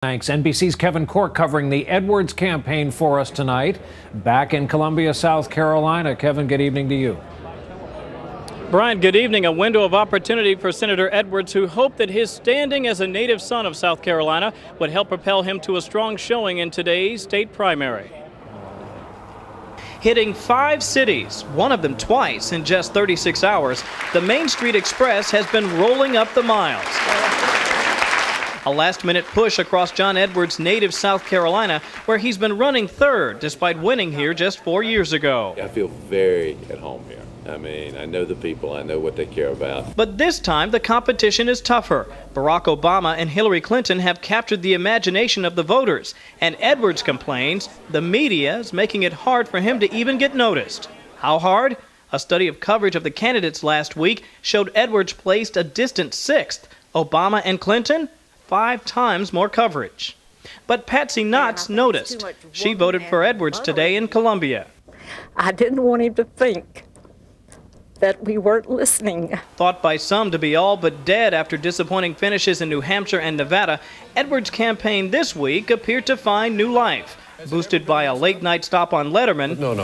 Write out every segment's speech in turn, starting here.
Thanks. NBC's Kevin Corke covering the Edwards campaign for us tonight. Back in Columbia, South Carolina. Kevin, good evening to you. Brian, good evening. A window of opportunity for Senator Edwards, who hoped that his standing as a native son of South Carolina would help propel him to a strong showing in today's state primary. Hitting 5 cities, one of them twice in just 36 hours, the Main Street Express has been rolling up the miles. A last-minute push across John Edwards' native South Carolina, where he's been running third despite winning here just 4 years ago. I feel very at home here. I mean, I know the people, I know what they care about. But this time, the competition is tougher. Barack Obama and Hillary Clinton have captured the imagination of the voters, and Edwards complains the media is making it hard for him to even get noticed. How hard? A study of coverage of the candidates last week showed Edwards placed a distant 6th. Obama and Clinton, 5 times more coverage. But Patsy Knotts noticed. She voted for Edwards today in Columbia. I didn't want him to think that we weren't listening. Thought by some to be all but dead after disappointing finishes in New Hampshire and Nevada, Edwards' campaign this week appeared to find new life, boosted by a late-night stop on Letterman. No.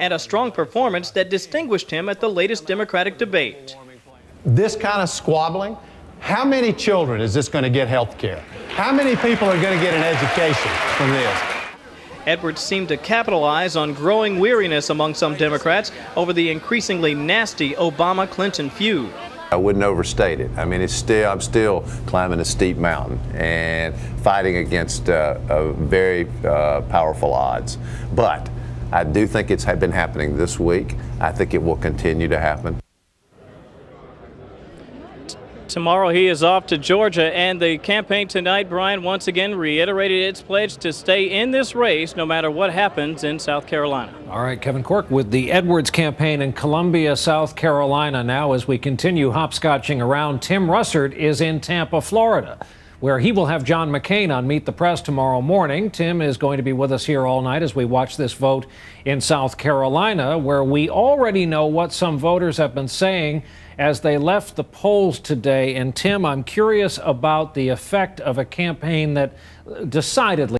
And a strong performance that distinguished him at the latest Democratic debate. This kind of squabbling, how many children is this going to get health care? How many people are going to get an education from this? Edwards seemed to capitalize on growing weariness among some Democrats over the increasingly nasty Obama-Clinton feud. I wouldn't overstate it. I mean, I'm still climbing a steep mountain and fighting against very powerful odds. But I do think it's been happening this week. I think it will continue to happen. Tomorrow he is off to Georgia, and the campaign tonight, Brian, once again reiterated its pledge to stay in this race no matter what happens in South Carolina. All right, Kevin Corke with the Edwards campaign in Columbia, South Carolina. Now, as we continue hopscotching around, Tim Russert is in Tampa, Florida, where he will have John McCain on Meet the Press tomorrow morning. Tim is going to be with us here all night as we watch this vote in South Carolina, where we already know what some voters have been saying as they left the polls today. And Tim, I'm curious about the effect of a campaign that decidedly